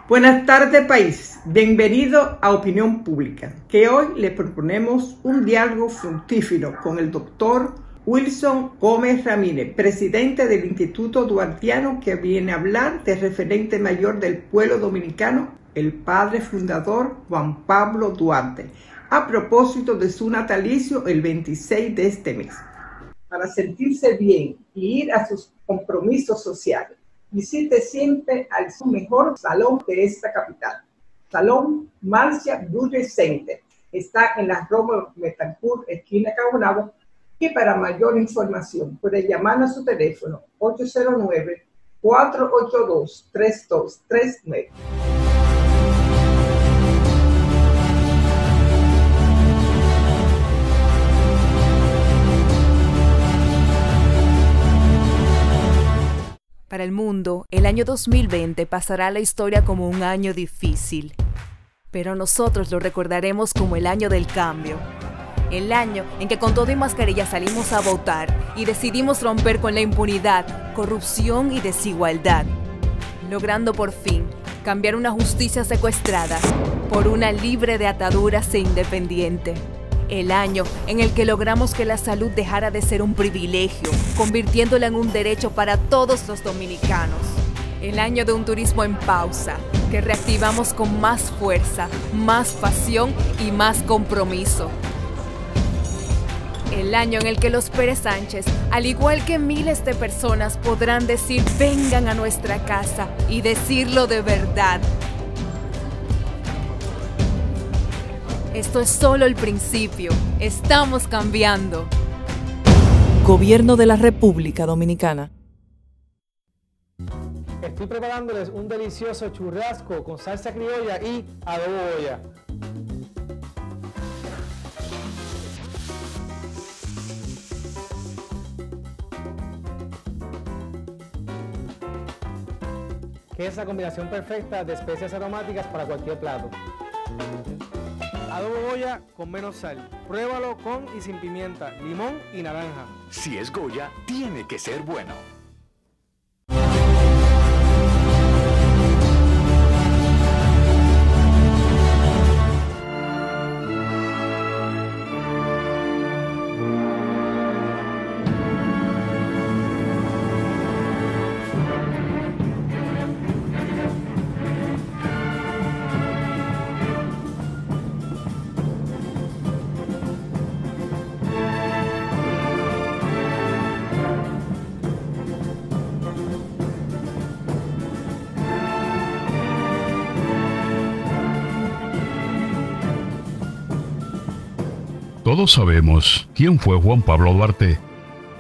Buenas tardes, país. Bienvenido a Opinión Pública, que hoy le proponemos un diálogo fructífero con el doctor Wilson Gómez Ramírez, presidente del Instituto Duartiano, que viene a hablar del referente mayor del pueblo dominicano, el padre fundador Juan Pablo Duarte, a propósito de su natalicio el 26 de este mes. Para sentirse bien y ir a sus compromisos sociales, visite siempre al mejor salón de esta capital, Salón Marcia Beauty Center. Está en la Rómulo Betancourt, esquina Cabonabo, y para mayor información puede llamar a su teléfono 809-482-3239. Para el mundo, el año 2020 pasará a la historia como un año difícil, pero nosotros lo recordaremos como el año del cambio. El año en que con todo y mascarilla salimos a votar y decidimos romper con la impunidad, corrupción y desigualdad, logrando por fin cambiar una justicia secuestrada por una libre de ataduras e independiente. El año en el que logramos que la salud dejara de ser un privilegio, convirtiéndola en un derecho para todos los dominicanos. El año de un turismo en pausa, que reactivamos con más fuerza, más pasión y más compromiso. El año en el que los Pérez Sánchez, al igual que miles de personas, podrán decir vengan a nuestra casa y decirlo de verdad. Esto es solo el principio. Estamos cambiando. Gobierno de la República Dominicana. Estoy preparándoles un delicioso churrasco con salsa criolla y adobo Goya. Que es la combinación perfecta de especias aromáticas para cualquier plato. Adobo Goya con menos sal. Pruébalo con y sin pimienta, limón y naranja. Si es Goya, tiene que ser bueno. Todos sabemos quién fue Juan Pablo Duarte.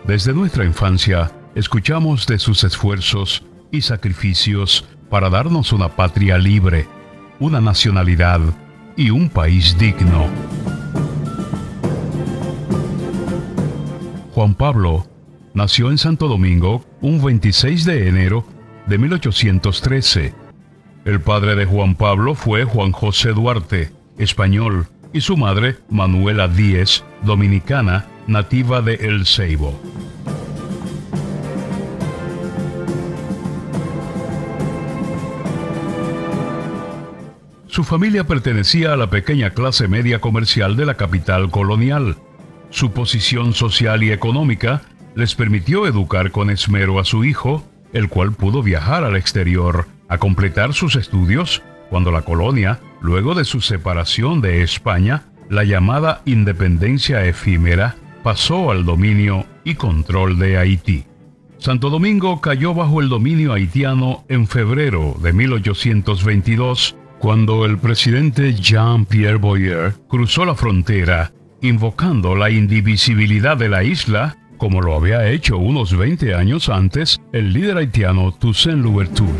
Desde nuestra infancia escuchamos de sus esfuerzos y sacrificios para darnos una patria libre, una nacionalidad y un país digno. Juan Pablo nació en Santo Domingo un 26 de enero de 1813. El padre de Juan Pablo fue Juan José Duarte, español, y su madre, Manuela Díez, dominicana, nativa de El Ceibo. Su familia pertenecía a la pequeña clase media comercial de la capital colonial. Su posición social y económica les permitió educar con esmero a su hijo, el cual pudo viajar al exterior a completar sus estudios cuando la colonia, luego de su separación de España, la llamada independencia efímera, pasó al dominio y control de Haití. Santo Domingo cayó bajo el dominio haitiano en febrero de 1822, cuando el presidente Jean-Pierre Boyer cruzó la frontera, invocando la indivisibilidad de la isla, como lo había hecho unos 20 años antes el líder haitiano Toussaint Louverture.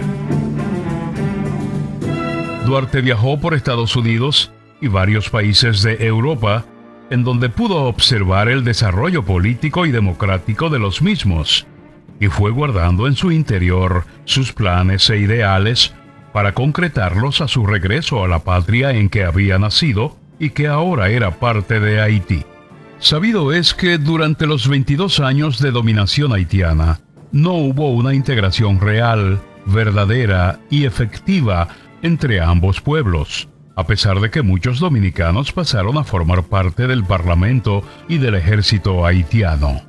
Duarte viajó por Estados Unidos y varios países de Europa, en donde pudo observar el desarrollo político y democrático de los mismos, y fue guardando en su interior sus planes e ideales para concretarlos a su regreso a la patria en que había nacido y que ahora era parte de Haití. Sabido es que durante los 22 años de dominación haitiana, no hubo una integración real, verdadera y efectiva entre ambos pueblos, a pesar de que muchos dominicanos pasaron a formar parte del Parlamento y del ejército haitiano.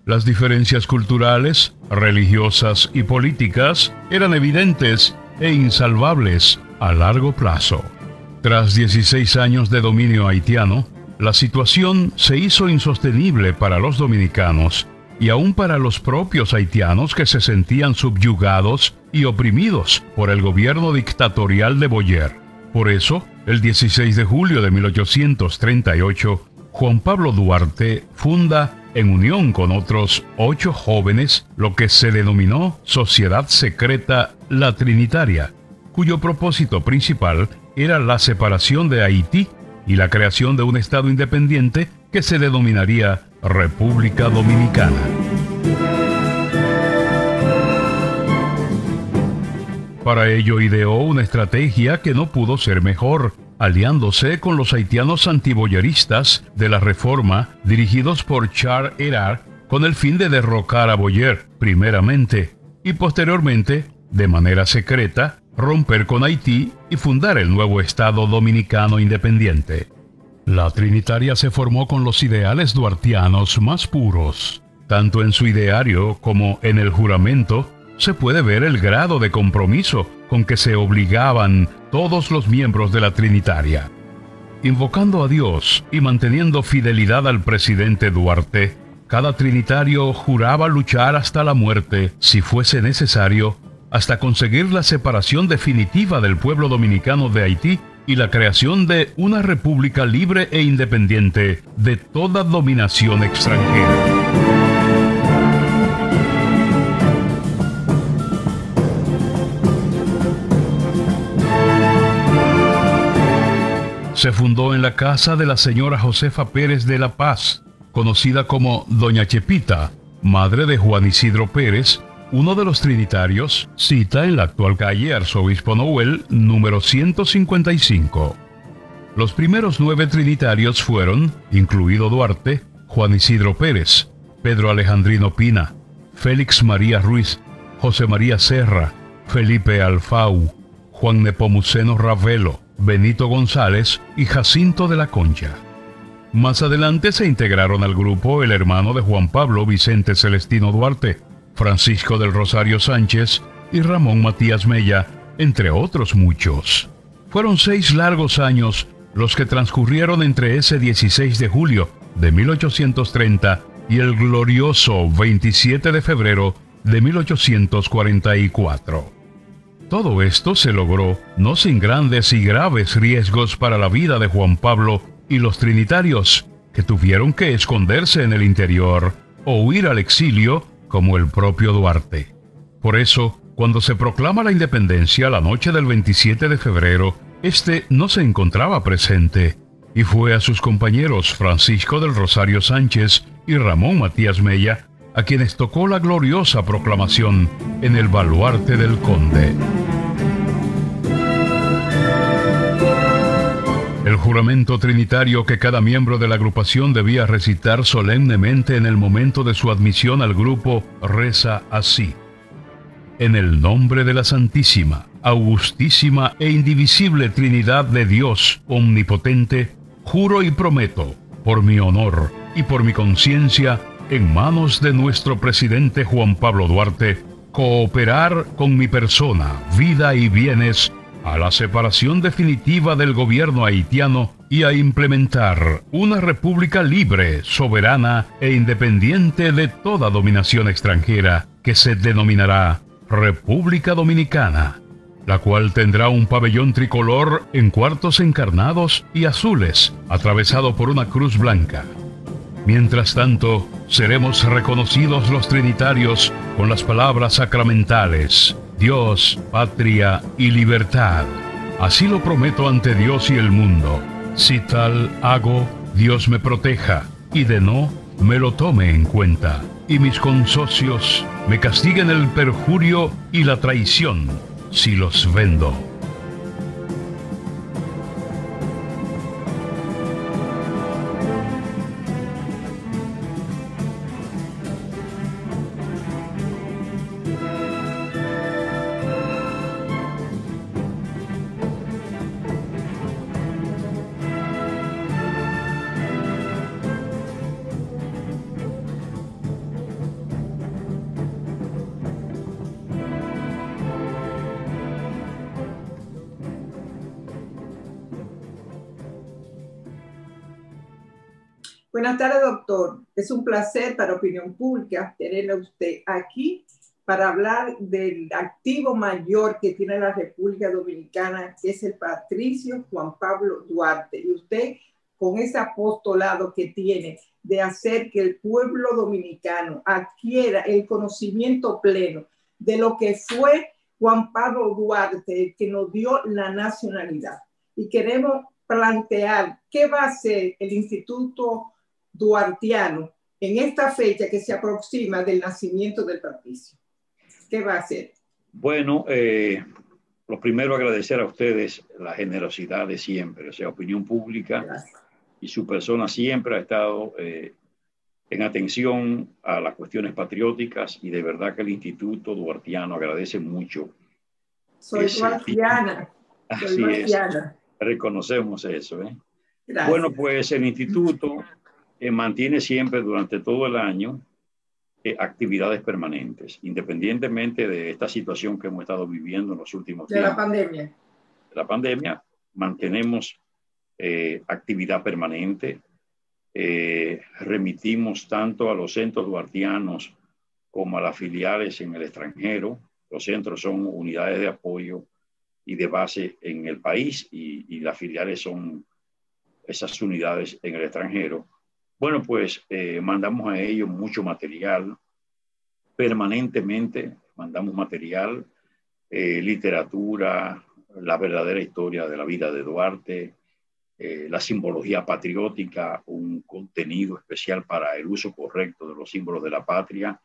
Las diferencias culturales, religiosas y políticas eran evidentes e insalvables a largo plazo. Tras 16 años de dominio haitiano, la situación se hizo insostenible para los dominicanos y aún para los propios haitianos que se sentían subyugados y oprimidos por el gobierno dictatorial de Boyer. Por eso, el 16 de julio de 1838, Juan Pablo Duarte funda, en unión con otros 8 jóvenes, lo que se denominó Sociedad Secreta La Trinitaria, cuyo propósito principal era la separación de Haití y la creación de un Estado independiente que se denominaría República Dominicana. Para ello ideó una estrategia que no pudo ser mejor, aliándose con los haitianos antiboyeristas de la Reforma, dirigidos por Charles Erard, con el fin de derrocar a Boyer, primeramente, y posteriormente, de manera secreta, romper con Haití y fundar el nuevo Estado dominicano independiente. La Trinitaria se formó con los ideales duartianos más puros. Tanto en su ideario como en el juramento se puede ver el grado de compromiso con que se obligaban todos los miembros de la Trinitaria. Invocando a Dios y manteniendo fidelidad al presidente Duarte, cada trinitario juraba luchar hasta la muerte, si fuese necesario, hasta conseguir la separación definitiva del pueblo dominicano de Haití y la creación de una república libre e independiente de toda dominación extranjera. Se fundó en la casa de la señora Josefa Pérez de la Paz, conocida como Doña Chepita, madre de Juan Isidro Pérez, uno de los trinitarios, cita en la actual calle Arzobispo Noel, número 155. Los primeros 9 trinitarios fueron, incluido Duarte, Juan Isidro Pérez, Pedro Alejandrino Pina, Félix María Ruiz, José María Serra, Felipe Alfau, Juan Nepomuceno Ravelo, Benito González y Jacinto de la Concha. Más adelante se integraron al grupo el hermano de Juan Pablo, Vicente Celestino Duarte, Francisco del Rosario Sánchez y Ramón Matías Mella, entre otros muchos. Fueron 6 largos años los que transcurrieron entre ese 16 de julio de 1830 y el glorioso 27 de febrero de 1844. Todo esto se logró no sin grandes y graves riesgos para la vida de Juan Pablo y los trinitarios, que tuvieron que esconderse en el interior o huir al exilio como el propio Duarte. Por eso, cuando se proclama la independencia la noche del 27 de febrero, este no se encontraba presente, y fue a sus compañeros Francisco del Rosario Sánchez y Ramón Matías Mella a quienes tocó la gloriosa proclamación en el baluarte del conde. El juramento trinitario que cada miembro de la agrupación debía recitar solemnemente en el momento de su admisión al grupo reza así: en el nombre de la Santísima, Augustísima e Indivisible Trinidad de Dios Omnipotente, juro y prometo, por mi honor y por mi conciencia, en manos de nuestro presidente Juan Pablo Duarte, cooperar con mi persona, vida y bienes a la separación definitiva del gobierno haitiano y a implementar una república libre, soberana e independiente de toda dominación extranjera que se denominará República Dominicana, la cual tendrá un pabellón tricolor en cuartos encarnados y azules, atravesado por una cruz blanca. Mientras tanto, seremos reconocidos los trinitarios con las palabras sacramentales: Dios, patria y libertad. Así lo prometo ante Dios y el mundo. Si tal hago, Dios me proteja, y de no, me lo tome en cuenta, y mis consocios me castiguen el perjurio y la traición, si los vendo. Buenas tardes, doctor. Es un placer para Opinión Pública tenerle a usted aquí para hablar del activo mayor que tiene la República Dominicana, que es el patricio Juan Pablo Duarte. Y usted, con ese apostolado que tiene de hacer que el pueblo dominicano adquiera el conocimiento pleno de lo que fue Juan Pablo Duarte, el que nos dio la nacionalidad. Y queremos plantear qué va a hacer el Instituto Duartiano en esta fecha que se aproxima del nacimiento del patricio. ¿Qué va a hacer? Bueno, lo primero agradecer a ustedes la generosidad de siempre, o sea, Opinión Pública. Gracias. Y su persona siempre ha estado en atención a las cuestiones patrióticas y de verdad que el Instituto Duartiano agradece mucho. Soy duartiana. Así es, reconocemos eso. Gracias. Bueno, pues el Instituto mantiene siempre durante todo el año actividades permanentes, independientemente de esta situación que hemos estado viviendo en los últimos tiempos. De la pandemia. De la pandemia, mantenemos actividad permanente. Remitimos tanto a los centros duartianos como a las filiales en el extranjero. Los centros son unidades de apoyo y de base en el país y las filiales son esas unidades en el extranjero. Bueno, pues mandamos a ellos mucho material, permanentemente mandamos material, literatura, la verdadera historia de la vida de Duarte, la simbología patriótica, un contenido especial para el uso correcto de los símbolos de la patria,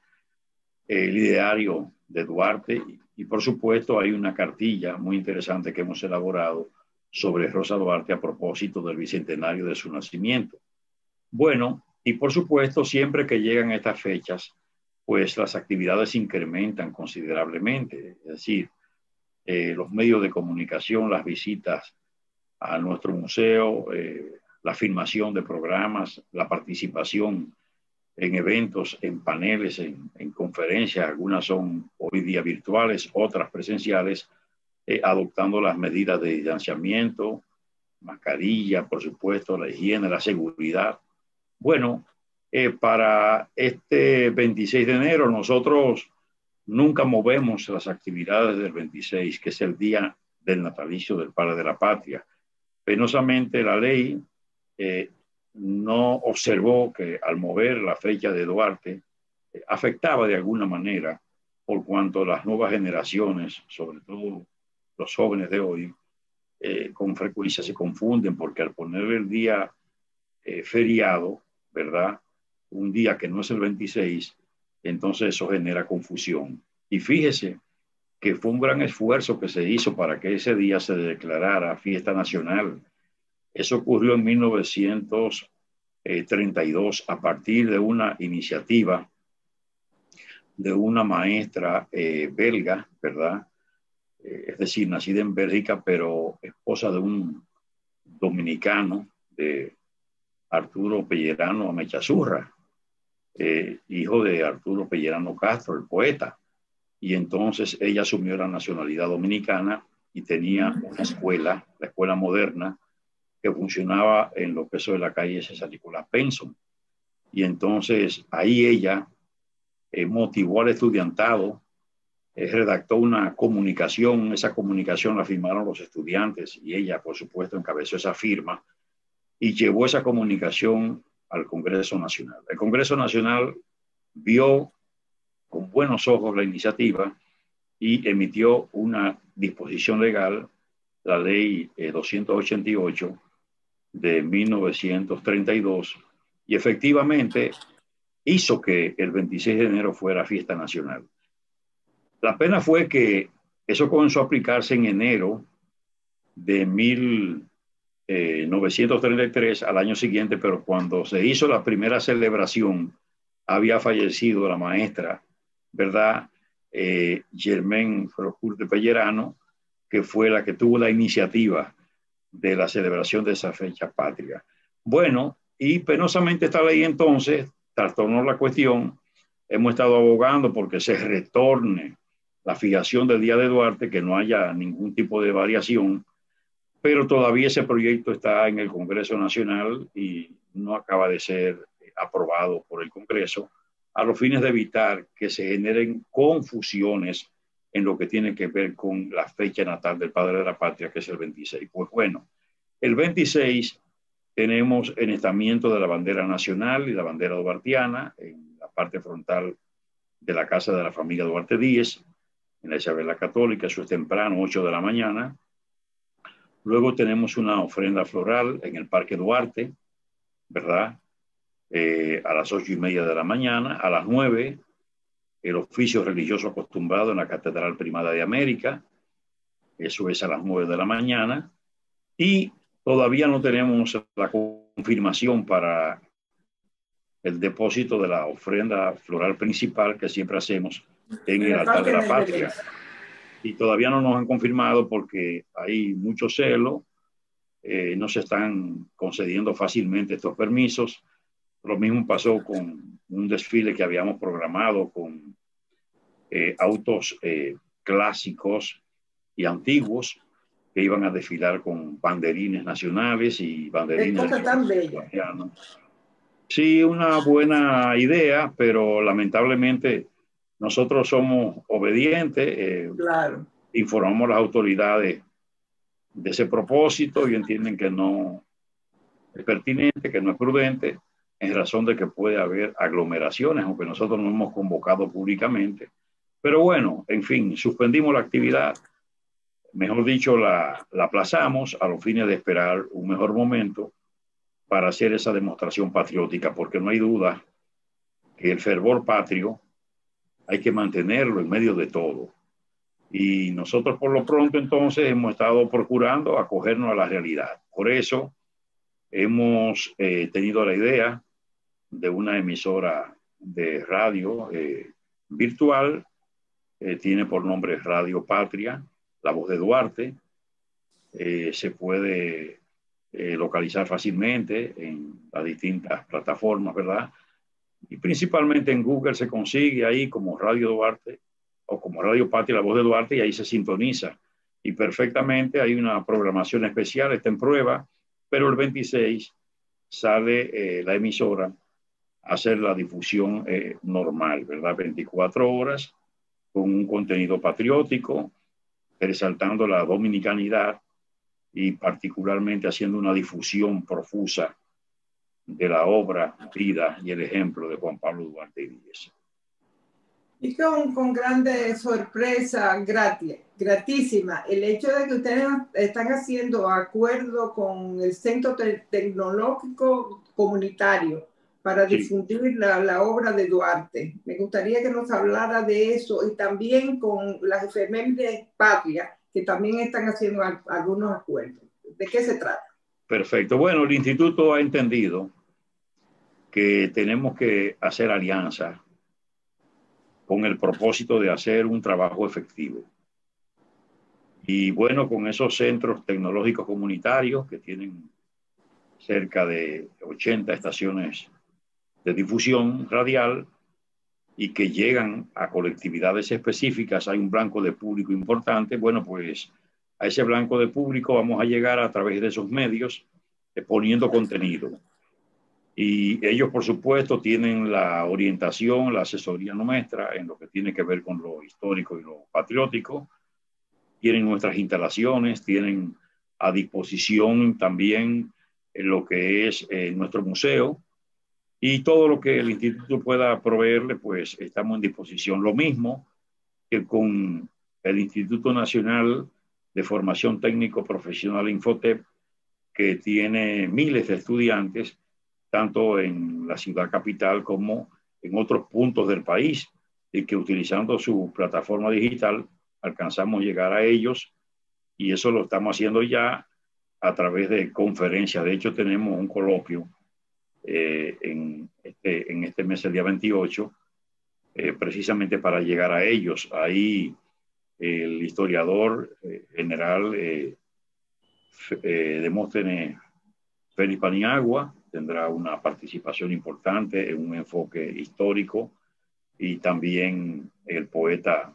el ideario de Duarte y por supuesto hay una cartilla muy interesante que hemos elaborado sobre Rosa Duarte a propósito del bicentenario de su nacimiento. Bueno, y por supuesto, siempre que llegan estas fechas, pues las actividades incrementan considerablemente. Es decir, los medios de comunicación, las visitas a nuestro museo, la filmación de programas, la participación en eventos, en paneles, en conferencias, algunas son hoy día virtuales, otras presenciales, adoptando las medidas de distanciamiento, mascarilla, por supuesto, la higiene, la seguridad. Bueno, para este 26 de enero nosotros nunca movemos las actividades del 26, que es el día del natalicio del Padre de la Patria. Penosamente la ley no observó que al mover la fecha de Duarte afectaba de alguna manera, por cuanto las nuevas generaciones, sobre todo los jóvenes de hoy, con frecuencia se confunden porque al ponerle el día feriado, ¿verdad? Un día que no es el 26, entonces eso genera confusión. Y fíjese que fue un gran esfuerzo que se hizo para que ese día se declarara fiesta nacional. Eso ocurrió en 1932 a partir de una iniciativa de una maestra belga, ¿verdad? Es decir, nacida en Bélgica, pero esposa de un dominicano, de Arturo Pellerano Amechazurra, hijo de Arturo Pellerano Castro, el poeta. Y entonces ella asumió la nacionalidad dominicana y tenía una escuela, la escuela moderna, que funcionaba en lo que es la calle César Nicolás Penson. Y entonces ahí ella motivó al estudiantado, redactó una comunicación, esa comunicación la firmaron los estudiantes y ella, por supuesto, encabezó esa firma y llevó esa comunicación al Congreso Nacional. El Congreso Nacional vio con buenos ojos la iniciativa y emitió una disposición legal, la ley 288 de 1932, y efectivamente hizo que el 26 de enero fuera fiesta nacional. La pena fue que eso comenzó a aplicarse en enero de 1933 al año siguiente, pero cuando se hizo la primera celebración había fallecido la maestra, ¿verdad? Germaine Frocourt de Pellerano, que fue la que tuvo la iniciativa de la celebración de esa fecha patria. Bueno, y penosamente esta ley entonces trastornó la cuestión. Hemos estado abogando porque se retorne la fijación del Día de Duarte, que no haya ningún tipo de variación, pero todavía ese proyecto está en el Congreso Nacional y no acaba de ser aprobado por el Congreso, a los fines de evitar que se generen confusiones en lo que tiene que ver con la fecha natal del padre de la patria, que es el 26. Pues bueno, el 26 tenemos enestamiento de la bandera nacional y la bandera duartiana en la parte frontal de la casa de la familia Duarte Díez, en la Isabela Católica. Eso es temprano, 8 de la mañana. Luego tenemos una ofrenda floral en el Parque Duarte, ¿verdad? A las 8:30 de la mañana. A las 9, el oficio religioso acostumbrado en la Catedral Primada de América. Eso es a las 9 de la mañana. Y todavía no tenemos la confirmación para el depósito de la ofrenda floral principal que siempre hacemos en el altar de la patria. Y todavía no nos han confirmado porque hay mucho celo, no se están concediendo fácilmente estos permisos. Lo mismo pasó con un desfile que habíamos programado con autos clásicos y antiguos que iban a desfilar con banderines nacionales y banderines colombianos. Sí, una buena idea, pero lamentablemente nosotros somos obedientes, Claro. informamos a las autoridades de ese propósito y entienden que no es pertinente, que no es prudente, en razón de que puede haber aglomeraciones, aunque nosotros no hemos convocado públicamente. Pero bueno, en fin, suspendimos la actividad, mejor dicho, la aplazamos a los fines de esperar un mejor momento para hacer esa demostración patriótica, porque no hay duda que el fervor patrio hay que mantenerlo en medio de todo. Y nosotros por lo pronto entonces hemos estado procurando acogernos a la realidad. Por eso hemos tenido la idea de una emisora de radio virtual, tiene por nombre Radio Patria, La Voz de Duarte. Se puede localizar fácilmente en las distintas plataformas, ¿verdad? Y principalmente en Google se consigue ahí como Radio Duarte o como Radio Patria, La Voz de Duarte, y ahí se sintoniza. Y perfectamente hay una programación especial, está en prueba, pero el 26 sale la emisora a hacer la difusión normal, ¿verdad? 24 horas con un contenido patriótico, resaltando la dominicanidad y particularmente haciendo una difusión profusa de la obra, vida y el ejemplo de Juan Pablo Duarte Díez. Y con grande sorpresa, gratísima, el hecho de que ustedes están haciendo acuerdo con el Centro Tecnológico Comunitario para difundir la obra de Duarte. Me gustaría que nos hablara de eso y también con las efemérides patrias, que también están haciendo algunos acuerdos. ¿De qué se trata? Perfecto. Bueno, el instituto ha entendido que tenemos que hacer alianzas con el propósito de hacer un trabajo efectivo. Y bueno, con esos centros tecnológicos comunitarios que tienen cerca de 80 estaciones de difusión radial y que llegan a colectividades específicas, hay un blanco de público importante. Bueno, pues a ese blanco de público vamos a llegar a través de esos medios poniendo contenido. Y ellos, por supuesto, tienen la orientación, la asesoría nuestra en lo que tiene que ver con lo histórico y lo patriótico. Tienen nuestras instalaciones, tienen a disposición también lo que es nuestro museo. Y todo lo que el instituto pueda proveerle, pues estamos en disposición. Lo mismo que con el Instituto Nacional de Formación Técnico Profesional Infotep, que tiene miles de estudiantes, tanto en la ciudad capital como en otros puntos del país, y que utilizando su plataforma digital alcanzamos llegar a ellos, y eso lo estamos haciendo ya a través de conferencias. De hecho, tenemos un coloquio en este mes, el día 28, precisamente para llegar a ellos. Ahí el historiador general Demóstenes Félix Paniagua tendrá una participación importante en un enfoque histórico, y también el poeta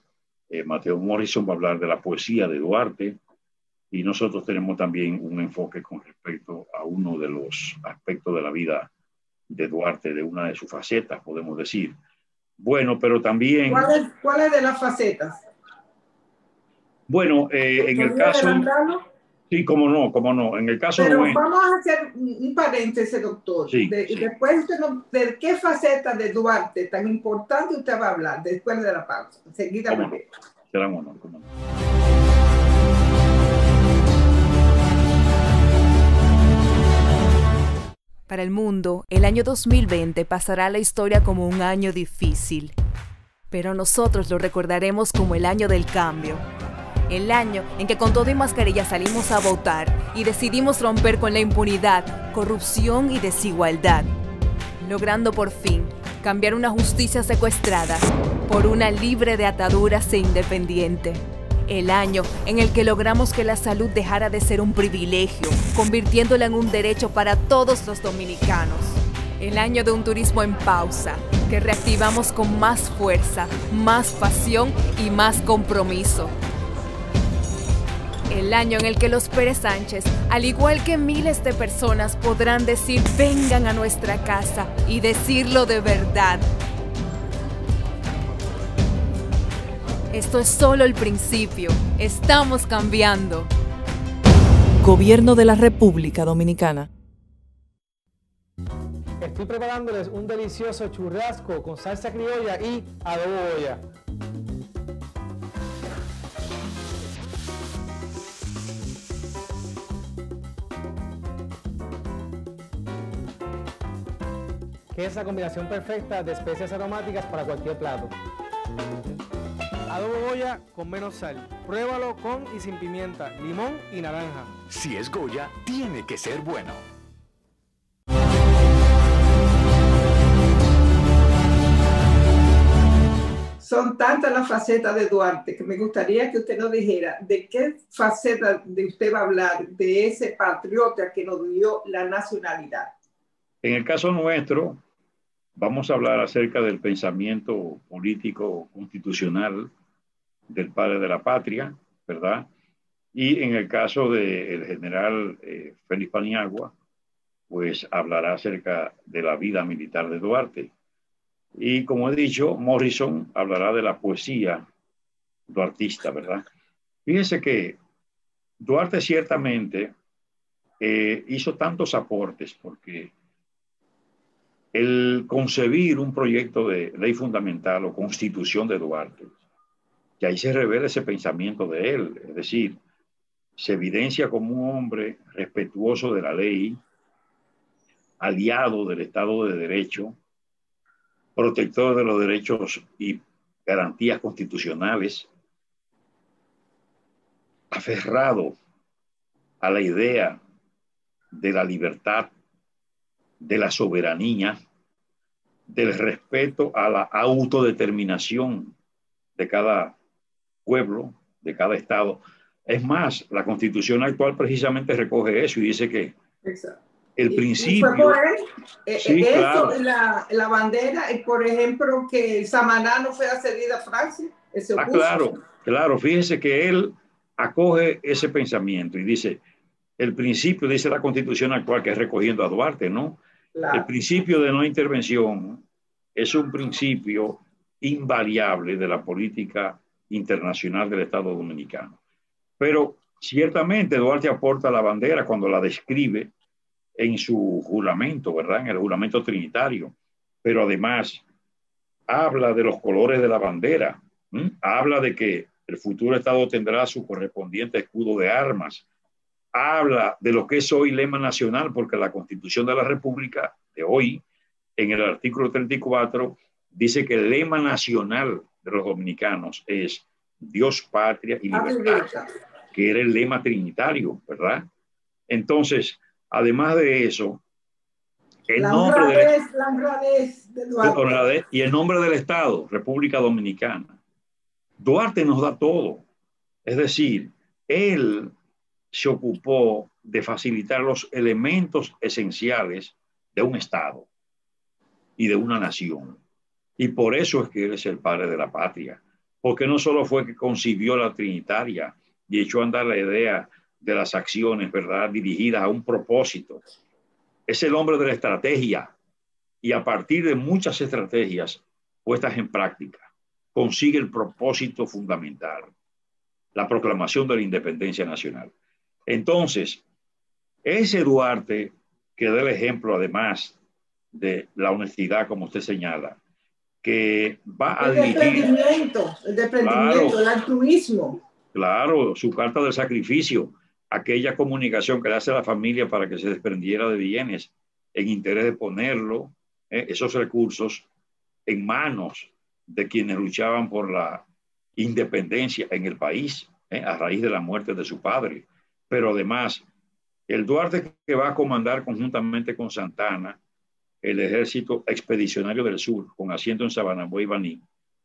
Mateo Morrison va a hablar de la poesía de Duarte, y nosotros tenemos también un enfoque con respecto a uno de los aspectos de la vida de Duarte, de una de sus facetas, podemos decir. Bueno, pero también... ¿Cuál es de las facetas? Bueno, en el caso... Sí, cómo no. En el caso pero nuestro... vamos a hacer un paréntesis, doctor. Sí, y después usted ¿de qué faceta de Duarte tan importante usted va a hablar después de la pausa? Seguidamente. Será un honor, cómo no. Para el mundo, el año 2020 pasará a la historia como un año difícil. Pero nosotros lo recordaremos como el año del cambio. El año en que con todo y mascarilla salimos a votar y decidimos romper con la impunidad, corrupción y desigualdad, logrando por fin cambiar una justicia secuestrada por una libre de ataduras e independiente. El año en el que logramos que la salud dejara de ser un privilegio, convirtiéndola en un derecho para todos los dominicanos. El año de un turismo en pausa, que reactivamos con más fuerza, más pasión y más compromiso. El año en el que los Pérez Sánchez, al igual que miles de personas, podrán decir vengan a nuestra casa y decirlo de verdad. Esto es solo el principio. Estamos cambiando. Gobierno de la República Dominicana. Estoy preparándoles un delicioso churrasco con salsa criolla y adobo Goya. Que es la combinación perfecta de especias aromáticas para cualquier plato. Adobo Goya con menos sal. Pruébalo con y sin pimienta, limón y naranja. Si es Goya, tiene que ser bueno. Son tantas las facetas de Duarte que me gustaría que usted nos dijera de qué faceta de usted va a hablar de ese patriota que nos dio la nacionalidad. En el caso nuestro, vamos a hablar acerca del pensamiento político constitucional del padre de la patria, ¿verdad? Y en el caso del general Félix Paniagua, pues hablará acerca de la vida militar de Duarte. Y como he dicho, Morrison hablará de la poesía duartista, ¿verdad? Fíjense que Duarte ciertamente hizo tantos aportes porque el concebir un proyecto de ley fundamental o constitución de Duarte, que ahí se revela ese pensamiento de él, es decir, se evidencia como un hombre respetuoso de la ley, aliado del Estado de Derecho, protector de los derechos y garantías constitucionales, aferrado a la idea de la libertad, de la soberanía, del respeto a la autodeterminación de cada pueblo, de cada estado. Es más, la Constitución actual precisamente recoge eso y dice que el principio... ¿Y fue por él? Sí, claro. La bandera, por ejemplo, que Samaná no fue cedida a Francia. Claro. Fíjese que él acoge ese pensamiento y dice, el principio, dice la Constitución actual, que es recogiendo a Duarte, ¿no? Claro. El principio de no intervención es un principio invariable de la política internacional del Estado Dominicano. Pero ciertamente Duarte aporta la bandera cuando la describe en su juramento, ¿verdad? En el juramento trinitario. Pero además habla de los colores de la bandera, habla de que el futuro Estado tendrá su correspondiente escudo de armas, habla de lo que es hoy lema nacional, porque la Constitución de la República de hoy, en el artículo 34, dice que el lema nacional de los dominicanos es Dios, patria y libertad, que era el lema trinitario, ¿verdad? Entonces, además de eso, el nombre y el nombre del Estado, República Dominicana. Duarte nos da todo. Es decir, él se ocupó de facilitar los elementos esenciales de un Estado y de una nación. Y por eso es que él es el padre de la patria. Porque no solo fue que concibió la trinitaria y echó a andar la idea de las acciones, ¿verdad?, dirigidas a un propósito. Es el hombre de la estrategia y a partir de muchas estrategias puestas en práctica, consigue el propósito fundamental, la proclamación de la independencia nacional. Entonces, ese Duarte que da el ejemplo, además de la honestidad, como usted señala, que va a dirigir... El desprendimiento, claro, el altruismo. Claro, su carta del sacrificio, aquella comunicación que le hace a la familia para que se desprendiera de bienes en interés de ponerlo, esos recursos, en manos de quienes luchaban por la independencia en el país, a raíz de la muerte de su padre. Pero además, el Duarte que va a comandar conjuntamente con Santana el ejército expedicionario del sur, con asiento en Sabananboy y Baní,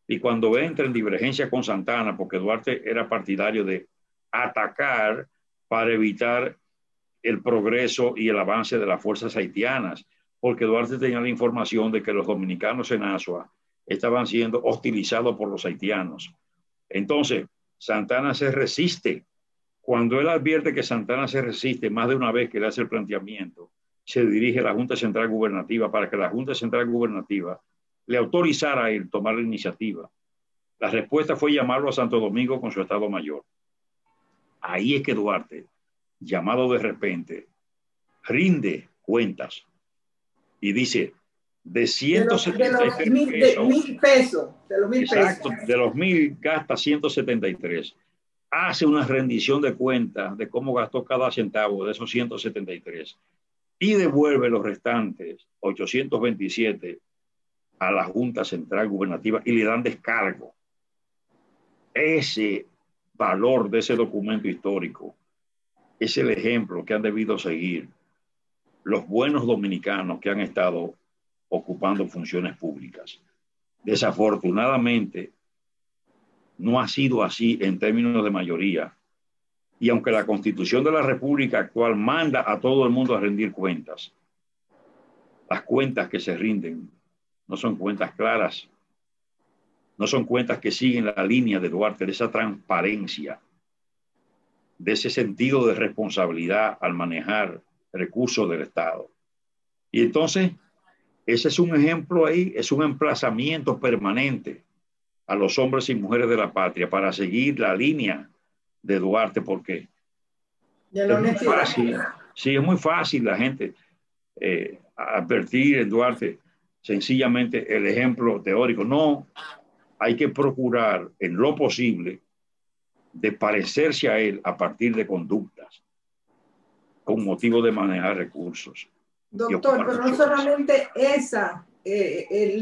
y cuando entra en divergencia con Santana, porque Duarte era partidario de atacar para evitar el progreso y el avance de las fuerzas haitianas, porque Duarte tenía la información de que los dominicanos en Azua estaban siendo hostilizados por los haitianos. Entonces, Santana se resiste. Cuando él advierte que Santana se resiste, más de una vez que le hace el planteamiento, se dirige a la Junta Central Gubernativa para que la Junta Central Gubernativa le autorizara a él tomar la iniciativa. La respuesta fue llamarlo a Santo Domingo con su Estado Mayor. Ahí es que Duarte, llamado de repente, rinde cuentas y dice, de 173 pesos, de los 1,000 exacto, pesos. de los 1,000 gasta 173. Hace una rendición de cuentas de cómo gastó cada centavo de esos 173 y devuelve los restantes 827 a la Junta Central Gubernativa y le dan descargo. Ese valor de ese documento histórico es el ejemplo que han debido seguir los buenos dominicanos que han estado ocupando funciones públicas. Desafortunadamente, no ha sido así en términos de mayoría. Y aunque la Constitución de la República actual manda a todo el mundo a rendir cuentas, las cuentas que se rinden no son cuentas claras, no son cuentas que siguen la línea de Duarte, de esa transparencia, de ese sentido de responsabilidad al manejar recursos del Estado. Y entonces, ese es un ejemplo ahí, es un emplazamiento permanente a los hombres y mujeres de la patria para seguir la línea de Duarte, porque es muy fácil, sí, es muy fácil la gente advertir en Duarte sencillamente el ejemplo teórico. No, hay que procurar en lo posible de parecerse a él a partir de conductas con motivo de manejar recursos. Doctor, pero no solamente esa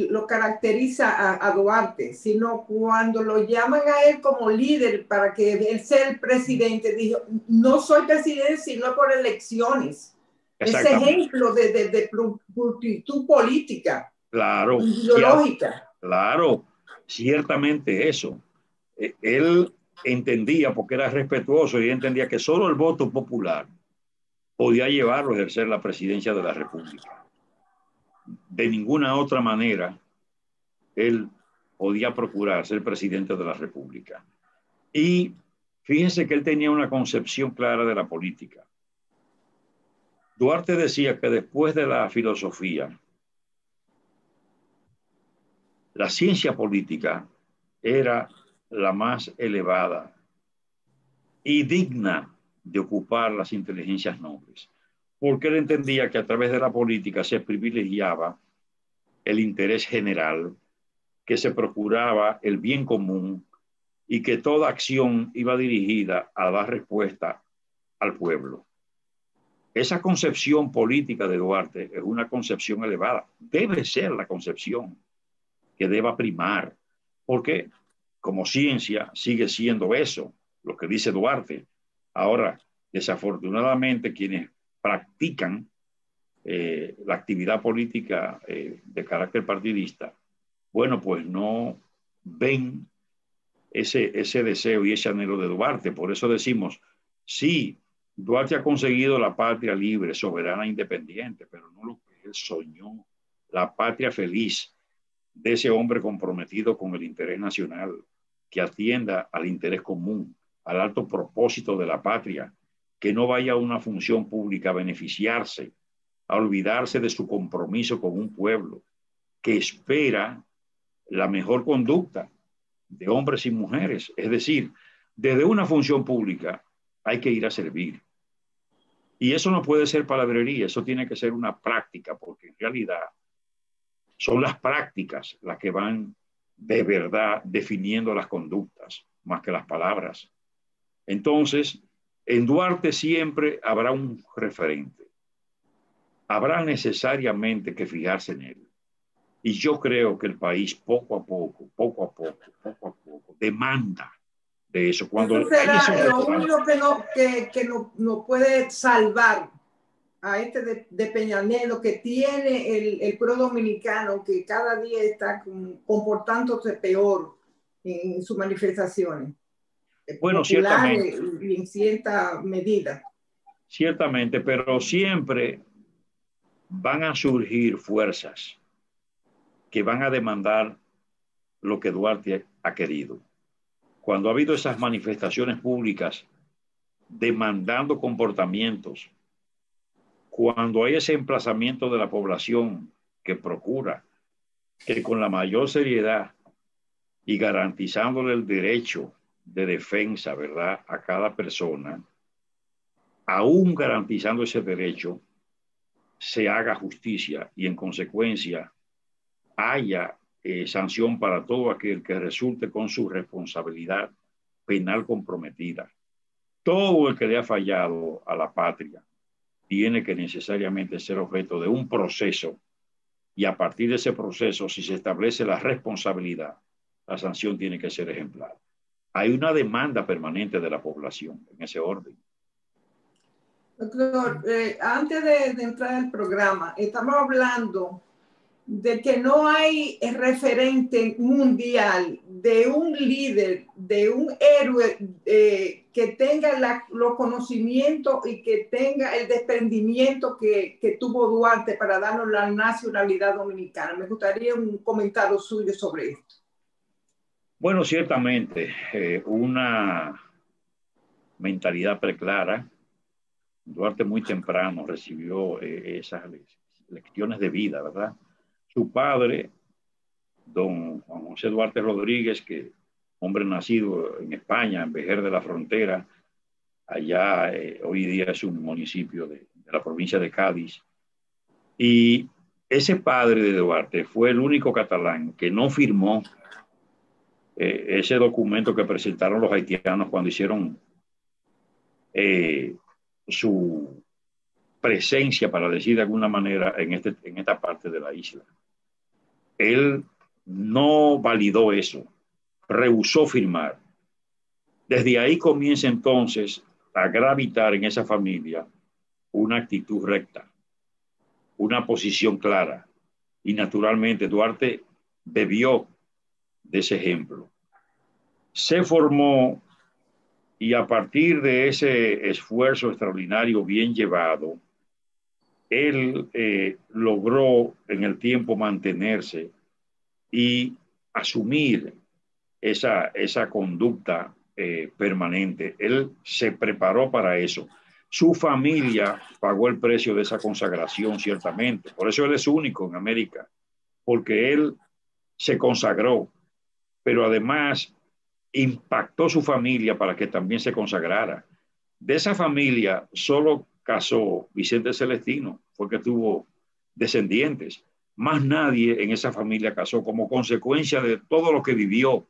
lo caracteriza a Duarte, sino cuando lo llaman a él como líder para que él sea el presidente, dijo, no soy presidente sino por elecciones. Ese ejemplo de pulcritud política, claro, ideológica. Claro, ciertamente eso. Él entendía, porque era respetuoso, y entendía que solo el voto popular podía llevarlo a ejercer la presidencia de la República. De ninguna otra manera él podía procurar ser presidente de la República. Y fíjense que él tenía una concepción clara de la política. Duarte decía que después de la filosofía, la ciencia política era la más elevada y digna de ocupar las inteligencias nobles, porque él entendía que a través de la política se privilegiaba el interés general, que se procuraba el bien común y que toda acción iba dirigida a dar respuesta al pueblo. Esa concepción política de Duarte es una concepción elevada, debe ser la concepción que deba primar, porque como ciencia sigue siendo eso, lo que dice Duarte. Ahora, desafortunadamente, quienes practican la actividad política de carácter partidista, bueno, pues no ven ese deseo y ese anhelo de Duarte. Por eso decimos, sí, Duarte ha conseguido la patria libre, soberana, independiente, pero no lo que él soñó, la patria feliz de ese hombre comprometido con el interés nacional, que atienda al interés común, al alto propósito de la patria, que no vaya a una función pública a beneficiarse, a olvidarse de su compromiso con un pueblo que espera la mejor conducta de hombres y mujeres. Es decir, desde una función pública hay que ir a servir. Y eso no puede ser palabrería, eso tiene que ser una práctica, porque en realidad son las prácticas las que van de verdad definiendo las conductas, más que las palabras. Entonces, en Duarte siempre habrá un referente. Habrá necesariamente que fijarse en él. Y yo creo que el país poco a poco, demanda de eso. Cuando eso será lo único que no puede salvar a este de Peñanelo, que tiene el pueblo dominicano, que cada día está comportándose peor en sus manifestaciones. Bueno, ciertamente. Y en cierta medida. Ciertamente, pero siempre van a surgir fuerzas que van a demandar lo que Duarte ha querido. Cuando ha habido esas manifestaciones públicas demandando comportamientos, cuando hay ese emplazamiento de la población que procura que con la mayor seriedad y garantizándole el derecho de defensa, ¿verdad?, a cada persona, aún garantizando ese derecho, se haga justicia y en consecuencia haya sanción para todo aquel que resulte con su responsabilidad penal comprometida. Todo el que le ha fallado a la patria tiene que necesariamente ser objeto de un proceso, y a partir de ese proceso, si se establece la responsabilidad, la sanción tiene que ser ejemplar. Hay una demanda permanente de la población en ese orden. Doctor, antes de entrar al programa, estamos hablando de que no hay referente mundial de un líder, de un héroe que tenga los conocimientos y que tenga el desprendimiento que tuvo Duarte para darnos la nacionalidad dominicana. Me gustaría un comentario suyo sobre esto. Bueno, ciertamente, una mentalidad preclara. Duarte muy temprano recibió esas lecciones de vida, ¿verdad? Su padre, don Juan José Duarte Rodríguez, que hombre nacido en España, en Vejer de la Frontera, allá hoy día es un municipio de la provincia de Cádiz. Y ese padre de Duarte fue el único catalán que no firmó ese documento que presentaron los haitianos cuando hicieron su presencia, para decir de alguna manera, en esta parte de la isla. Él no validó eso, rehusó firmar. Desde ahí comienza entonces a gravitar en esa familia una actitud recta, una posición clara. Y naturalmente Duarte bebió de ese ejemplo. Se formó y a partir de ese esfuerzo extraordinario bien llevado, él logró en el tiempo mantenerse y asumir esa conducta permanente. Él se preparó para eso. Su familia pagó el precio de esa consagración, ciertamente. Por eso él es único en América, porque él se consagró, pero además impactó su familia para que también se consagrara. De esa familia solo casó Vicente Celestino, fue que tuvo descendientes. Más nadie en esa familia casó como consecuencia de todo lo que vivió.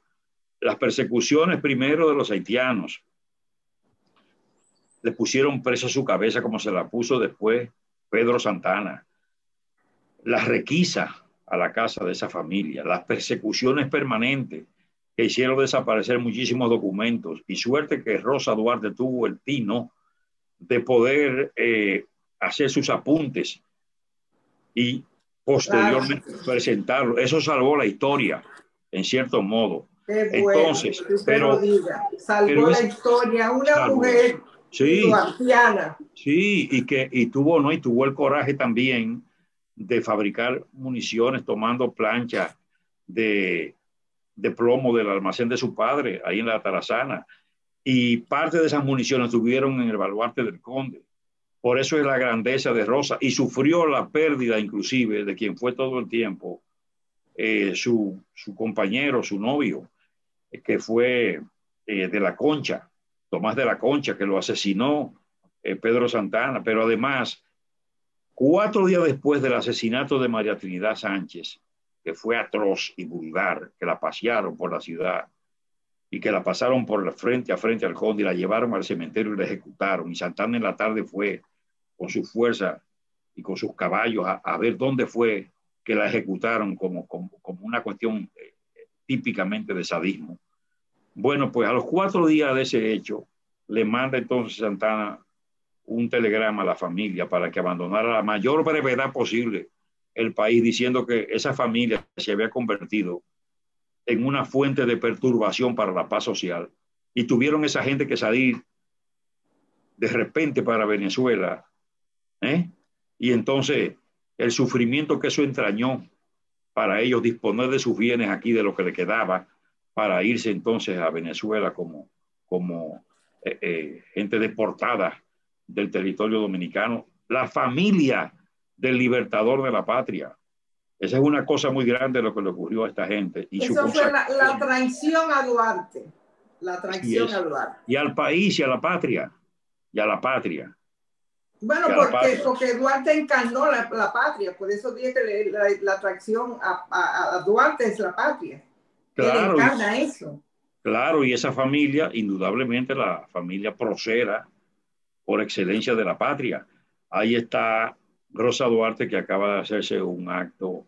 Las persecuciones primero de los haitianos. Le pusieron preso a su cabeza como se la puso después Pedro Santana. La requisa a la casa de esa familia. Las persecuciones permanentes que hicieron desaparecer muchísimos documentos. Y suerte que Rosa Duarte tuvo el tino de poder hacer sus apuntes y posteriormente presentarlo. Eso salvó la historia, en cierto modo. Entonces, bueno, salvó la historia, una mujer duartiana. Sí, y tuvo el coraje también de fabricar municiones tomando planchas de plomo del almacén de su padre, ahí en la Tarazana. y parte de esas municiones estuvieron en el baluarte del Conde. Por eso es la grandeza de Rosa, y sufrió la pérdida inclusive de quien fue todo el tiempo su compañero, su novio, que fue de la Concha, Tomás de la Concha, que lo asesinó Pedro Santana. Pero además, 4 días después del asesinato de María Trinidad Sánchez, que fue atroz y vulgar, que la pasearon por la ciudad y que la pasaron por frente a frente al Conde y la llevaron al cementerio y la ejecutaron, y Santana en la tarde fue con su fuerza y con sus caballos a ver dónde fue que la ejecutaron como una cuestión típicamente de sadismo. Bueno, pues a los 4 días de ese hecho, le manda entonces Santana un telegrama a la familia para que abandonara a la mayor brevedad posible el país, diciendo que esa familia se había convertido en una fuente de perturbación para la paz social, y tuvieron esa gente que salir de repente para Venezuela, y entonces el sufrimiento que eso entrañó para ellos disponer de sus bienes aquí, de lo que le quedaba, para irse entonces a Venezuela como gente deportada del territorio dominicano, la familia del libertador de la patria. Esa es una cosa muy grande lo que le ocurrió a esta gente. Y eso fue la traición a Duarte. La traición a Duarte. Y al país y a la patria. Y a la patria. Bueno, porque Duarte encarnó la patria. Por eso dije que la traición a Duarte es la patria. Claro, él encarna eso. Claro, y esa familia, indudablemente la familia procera por excelencia de la patria. Ahí está Rosa Duarte, que acaba de hacerse un acto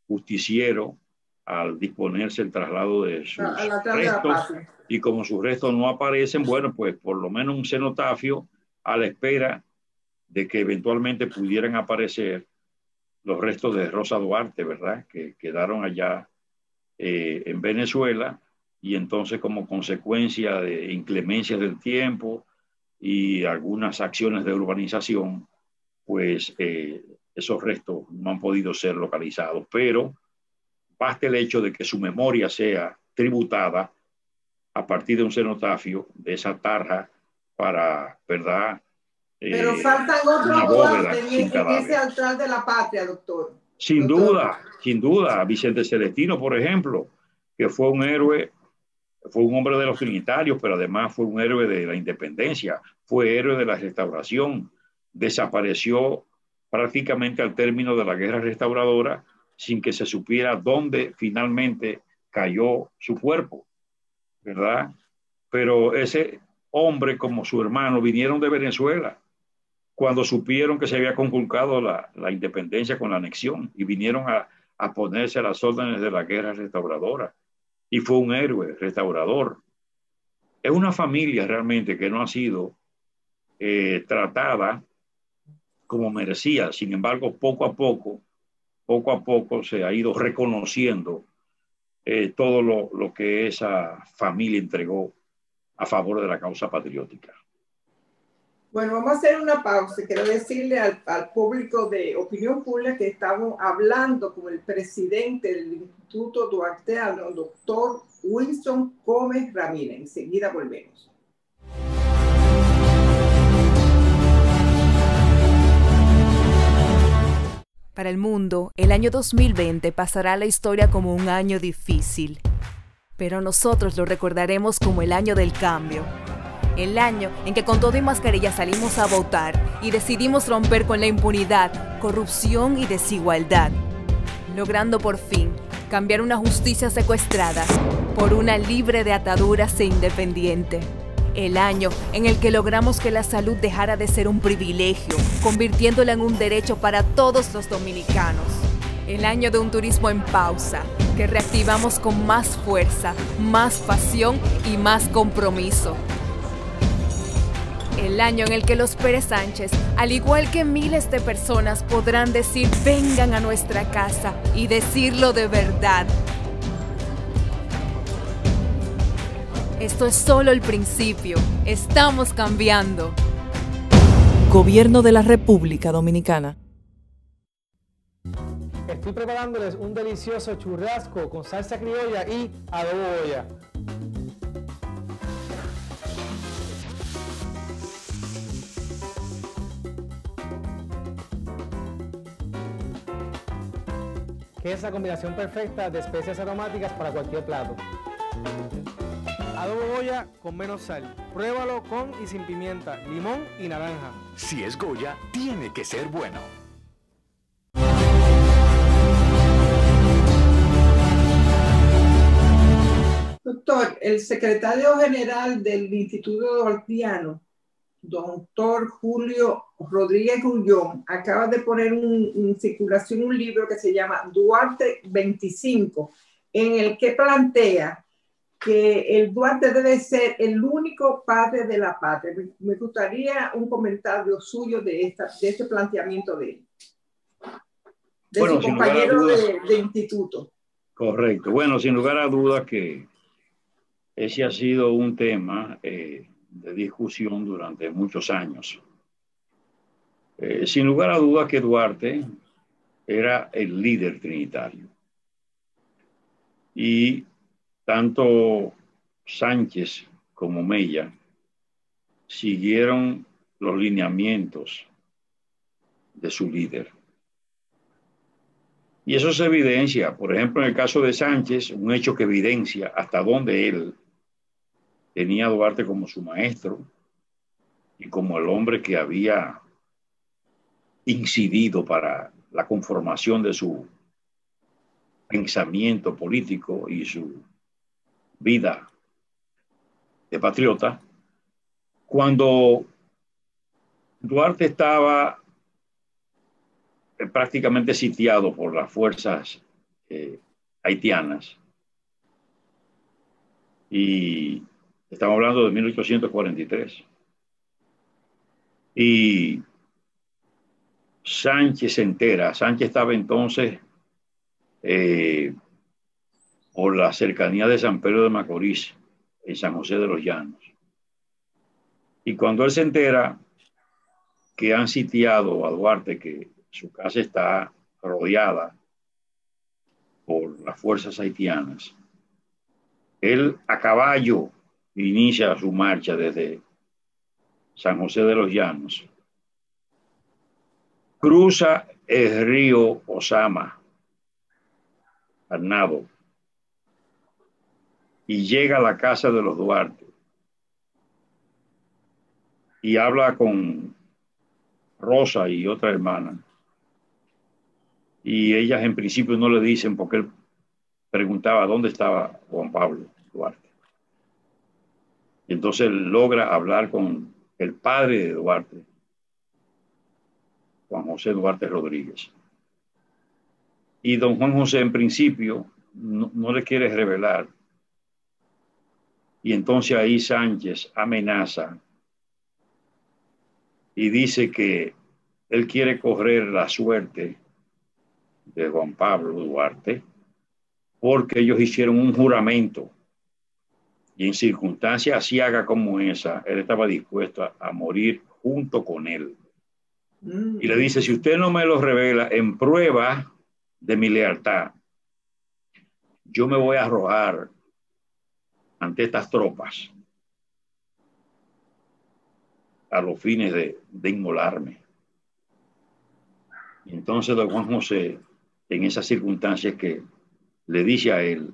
justiciero al disponerse el traslado de sus restos, y como sus restos no aparecen, bueno, pues por lo menos un cenotafio a la espera de que eventualmente pudieran aparecer los restos de Rosa Duarte, ¿verdad? Que quedaron allá en Venezuela, y entonces como consecuencia de inclemencias del tiempo y algunas acciones de urbanización, pues esos restos no han podido ser localizados, pero basta el hecho de que su memoria sea tributada a partir de un cenotafio de esa tarja para, ¿verdad? Pero faltan otros Duarte en ese altar de la patria, doctor. Sin duda, Vicente Celestino, por ejemplo, que fue un héroe, fue un hombre de los trinitarios, pero además fue un héroe de la independencia, fue héroe de la restauración, desapareció prácticamente al término de la guerra restauradora sin que se supiera dónde finalmente cayó su cuerpo, ¿verdad? Pero ese hombre, como su hermano, vinieron de Venezuela cuando supieron que se había conculcado la independencia con la anexión, y vinieron a ponerse a las órdenes de la guerra restauradora, y fue un héroe restaurador. Es una familia realmente que no ha sido tratada como merecía. Sin embargo, poco a poco se ha ido reconociendo todo lo que esa familia entregó a favor de la causa patriótica. Bueno, vamos a hacer una pausa. Quiero decirle al público de Opinión Pública que estamos hablando con el presidente del Instituto Duarteano, doctor Wilson Gómez Ramírez. Enseguida volvemos. Para el mundo, el año 2020 pasará a la historia como un año difícil. Pero nosotros lo recordaremos como el año del cambio. El año en que con todo y mascarilla salimos a votar y decidimos romper con la impunidad, corrupción y desigualdad, logrando por fin cambiar una justicia secuestrada por una libre de ataduras e independiente. El año en el que logramos que la salud dejara de ser un privilegio, convirtiéndola en un derecho para todos los dominicanos. El año de un turismo en pausa, que reactivamos con más fuerza, más pasión y más compromiso. El año en el que los Pérez Sánchez, al igual que miles de personas, podrán decir vengan a nuestra casa y decirlo de verdad. Esto es solo el principio. Estamos cambiando. Gobierno de la República Dominicana. Estoy preparándoles un delicioso churrasco con salsa criolla y adobo Goya. que es la combinación perfecta de especias aromáticas para cualquier plato. Adobo Goya con menos sal. Pruébalo con y sin pimienta, limón y naranja. Si es Goya, tiene que ser bueno. Doctor, el secretario general del Instituto Duartiano, doctor Julio Rodríguez Grullón, acaba de poner en circulación un libro que se llama Duarte 25, en el que plantea que el Duarte debe ser el único padre de la patria. Me gustaría un comentario suyo de este planteamiento de él, de bueno, su compañero de instituto. Correcto. Bueno, sin lugar a dudas que ese ha sido un tema de discusión durante muchos años. Sin lugar a dudas que Duarte era el líder trinitario. Y tanto Sánchez como Mella siguieron los lineamientos de su líder. Y eso se evidencia, por ejemplo, en el caso de Sánchez, un hecho que evidencia hasta dónde él tenía a Duarte como su maestro y como el hombre que había incidido para la conformación de su pensamiento político y su vida de patriota. Cuando Duarte estaba prácticamente sitiado por las fuerzas haitianas, y estamos hablando de 1843, y Sánchez se entera. Sánchez estaba entonces por la cercanía de San Pedro de Macorís, en San José de los Llanos. Y cuando él se entera que han sitiado a Duarte, que su casa está rodeada por las fuerzas haitianas, él a caballo inicia su marcha desde San José de los Llanos, cruza el río Osama al nado y llega a la casa de los Duarte y habla con Rosa y otra hermana, y ellas en principio no le dicen, porque él preguntaba dónde estaba Juan Pablo Duarte. Y entonces él logra hablar con el padre de Duarte, Juan José Duarte Rodríguez. Y don Juan José en principio no le quiere revelar. Y entonces ahí Sánchez amenaza y dice que él quiere correr la suerte de Juan Pablo Duarte porque ellos hicieron un juramento, y en circunstancias aciagas como esa, él estaba dispuesto a morir junto con él. Y le dice, si usted no me lo revela en prueba de mi lealtad, yo me voy a arrojar ante estas tropas a los fines de inmolarme. Y entonces don Juan José, en esas circunstancias, que le dice a él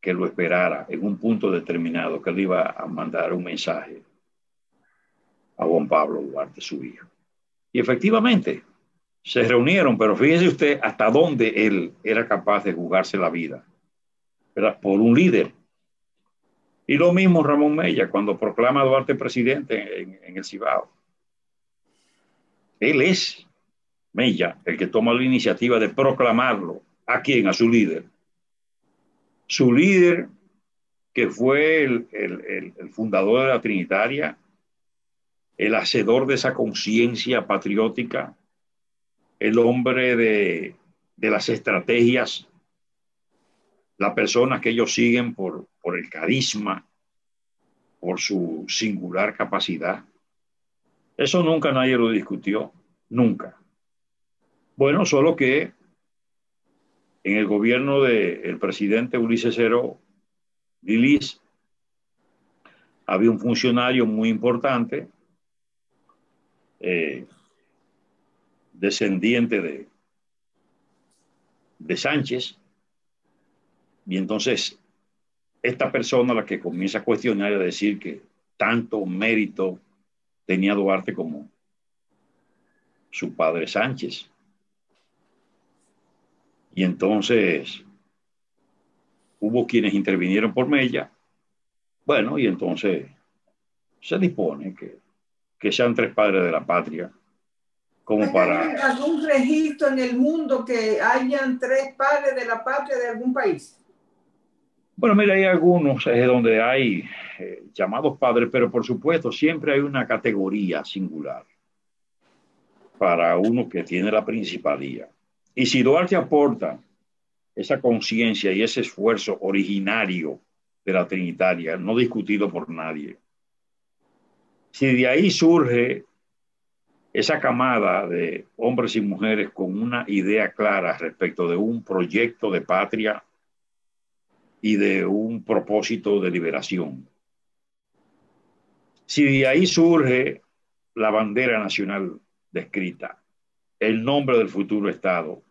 que lo esperara en un punto determinado, que él iba a mandar un mensaje a Juan Pablo Duarte, su hijo. Y efectivamente se reunieron, pero fíjese usted hasta dónde él era capaz de jugarse la vida, ¿verdad?, por un líder. Y lo mismo Ramón Mella, cuando proclama a Duarte presidente en el Cibao. Él es, Mella, el que toma la iniciativa de proclamarlo. ¿A quién? A su líder. Su líder, que fue el fundador de la Trinitaria, el hacedor de esa conciencia patriótica, el hombre de las estrategias, la persona que ellos siguen por el carisma, por su singular capacidad. Eso nunca nadie lo discutió, nunca. Bueno, solo que en el gobierno del presidente Ulises Seró Lilis había un funcionario muy importante, descendiente de Sánchez. Y entonces esta persona la que comienza a cuestionar y a decir que tanto mérito tenía Duarte como su padre Sánchez. Y entonces hubo quienes intervinieron por Mella. Bueno, y entonces se dispone que sean tres padres de la patria, como para... ¿Hay algún registro en el mundo que hayan tres padres de la patria de algún país? Bueno, mira, hay algunos donde hay llamados padres, pero por supuesto siempre hay una categoría singular para uno que tiene la principalía. Y si Duarte aporta esa conciencia y ese esfuerzo originario de la Trinitaria, no discutido por nadie, si de ahí surge esa camada de hombres y mujeres con una idea clara respecto de un proyecto de patria y de un propósito de liberación, si de ahí surge la bandera nacional descrita, el nombre del futuro Estado,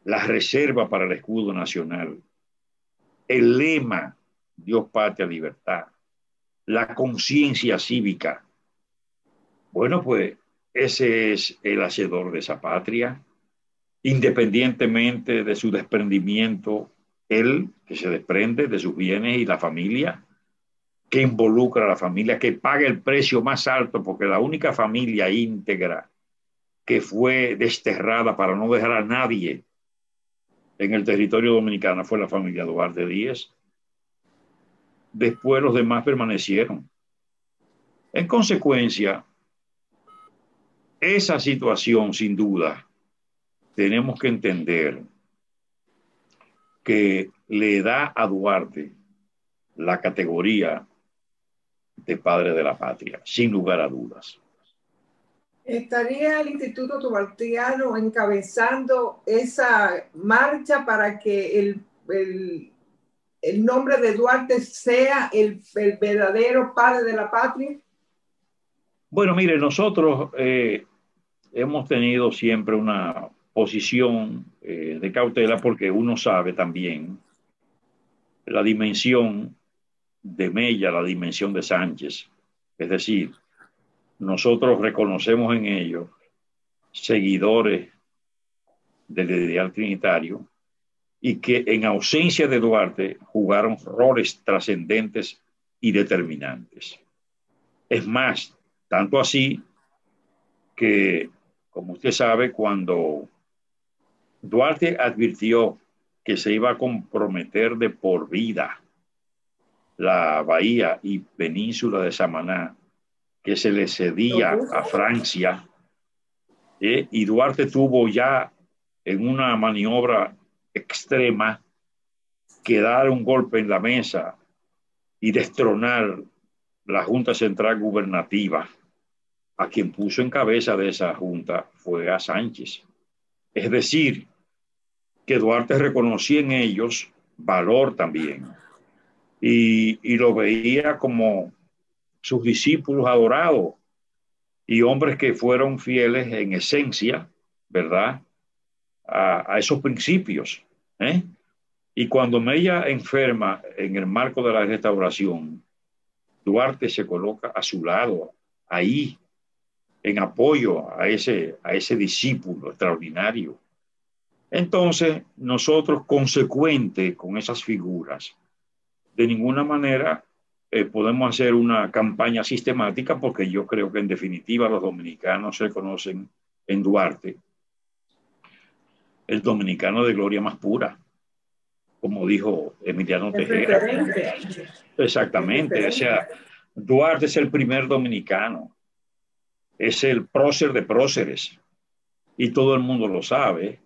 la reserva para el escudo nacional, el lema Dios, patria, libertad, la conciencia cívica, bueno, pues ese es el hacedor de esa patria, independientemente de su desprendimiento, él que se desprende de sus bienes y la familia, que involucra a la familia, que paga el precio más alto, porque la única familia íntegra que fue desterrada para no dejar a nadie en el territorio dominicano fue la familia Duarte Díez. Después los demás permanecieron. En consecuencia, esa situación, sin duda, tenemos que entender que le da a Duarte la categoría de padre de la patria, sin lugar a dudas. ¿Estaría el Instituto Duartiano encabezando esa marcha para que el nombre de Duarte sea el verdadero padre de la patria? Bueno, mire, nosotros hemos tenido siempre una posición de cautela porque uno sabe también la dimensión de Mella, la dimensión de Sánchez. Es decir, nosotros reconocemos en ellos seguidores del ideal trinitario y que en ausencia de Duarte jugaron roles trascendentes y determinantes. Es más, tanto así que, como usted sabe, cuando Duarte advirtió que se iba a comprometer de por vida la bahía y península de Samaná, que se le cedía a Francia, y Duarte tuvo ya en una maniobra extrema que dar un golpe en la mesa y destronar la Junta Central Gubernativa. A quien puso en cabeza de esa junta fue a Sánchez. Es decir, que Duarte reconocía en ellos valor también y lo veía como sus discípulos adorados y hombres que fueron fieles en esencia, ¿verdad?, a esos principios. Y cuando Mella enferma en el marco de la restauración, Duarte se coloca a su lado, ahí, en apoyo a ese discípulo extraordinario. Entonces, nosotros, consecuente con esas figuras, de ninguna manera podemos hacer una campaña sistemática, porque yo creo que en definitiva los dominicanos se conocen en Duarte el dominicano de gloria más pura, como dijo Emiliano Tejera. Exactamente, o sea, Duarte es el primer dominicano, es el prócer de próceres, y todo el mundo lo sabe.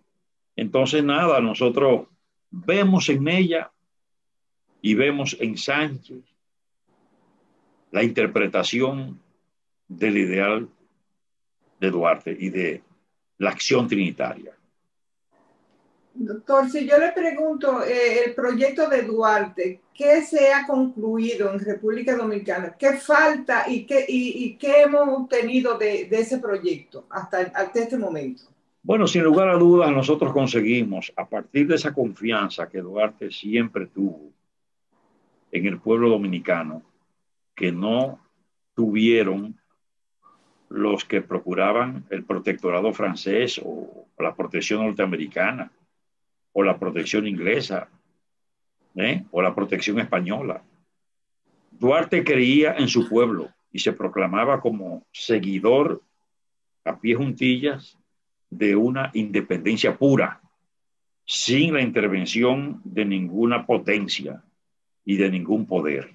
Entonces, nada, nosotros vemos en ella y vemos en Sánchez la interpretación del ideal de Duarte y de la acción trinitaria. Doctor, si yo le pregunto, el proyecto de Duarte, ¿qué se ha concluido en República Dominicana? ¿Qué falta y qué hemos obtenido de ese proyecto hasta este momento? Bueno, sin lugar a dudas, nosotros conseguimos, a partir de esa confianza que Duarte siempre tuvo en el pueblo dominicano, que no tuvieron los que procuraban el protectorado francés o la protección norteamericana o la protección inglesa, o la protección española. Duarte creía en su pueblo y se proclamaba como seguidor a pie juntillas de una independencia pura, sin la intervención de ninguna potencia y de ningún poder.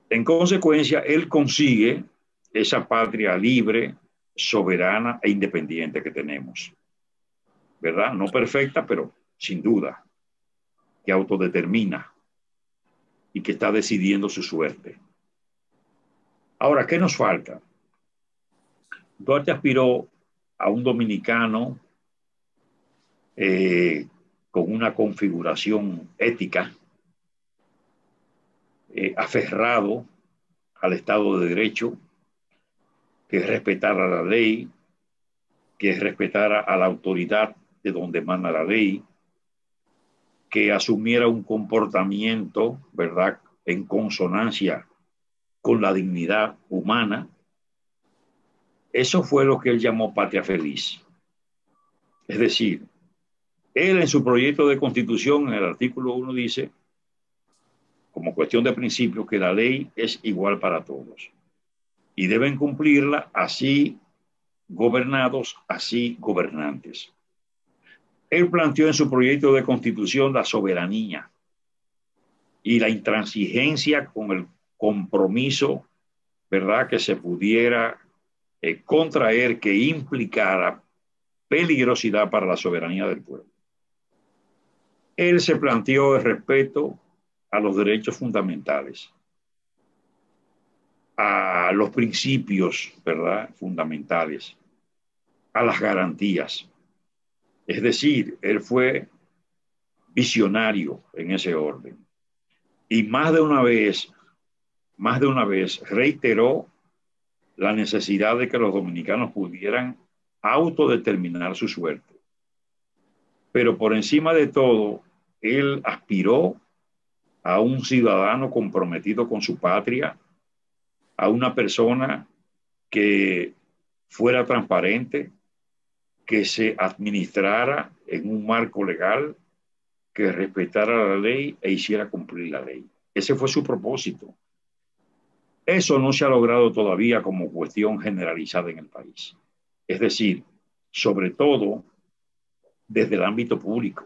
En consecuencia, él consigue esa patria libre, soberana e independiente que tenemos, ¿verdad? No perfecta, pero sin duda, que autodetermina y que está decidiendo su suerte. Ahora, ¿qué nos falta? Duarte aspiró a un dominicano con una configuración ética, aferrado al Estado de Derecho, que respetara la ley, que respetara a la autoridad de donde manda la ley, que asumiera un comportamiento, ¿verdad?, en consonancia con la dignidad humana. Eso fue lo que él llamó patria feliz. Es decir, él en su proyecto de constitución, en el artículo 1 dice, como cuestión de principio, que la ley es igual para todos y deben cumplirla así gobernados, así gobernantes. Él planteó en su proyecto de constitución la soberanía y la intransigencia con el compromiso, ¿verdad?, que se pudiera contraer, que implicara peligrosidad para la soberanía del pueblo. Él se planteó el respeto a los derechos fundamentales, a los principios, ¿verdad?, fundamentales, a las garantías. Es decir, él fue visionario en ese orden. Y más de una vez reiteró la necesidad de que los dominicanos pudieran autodeterminar su suerte. Pero por encima de todo, él aspiró a un ciudadano comprometido con su patria, a una persona que fuera transparente, que se administrara en un marco legal, que respetara la ley e hiciera cumplir la ley. Ese fue su propósito. Eso no se ha logrado todavía como cuestión generalizada en el país. Es decir, sobre todo desde el ámbito público.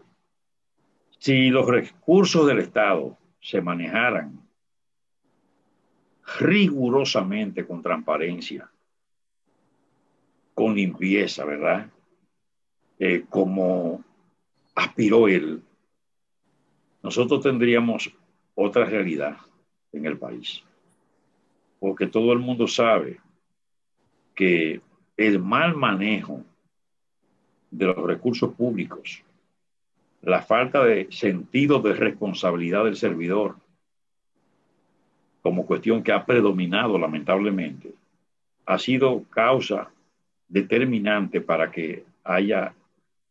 Si los recursos del Estado se manejaran rigurosamente con transparencia, con limpieza, ¿verdad?, como aspiró él, nosotros tendríamos otra realidad en el país. Porque todo el mundo sabe que el mal manejo de los recursos públicos, la falta de sentido de responsabilidad del servidor, como cuestión que ha predominado lamentablemente, ha sido causa determinante para que haya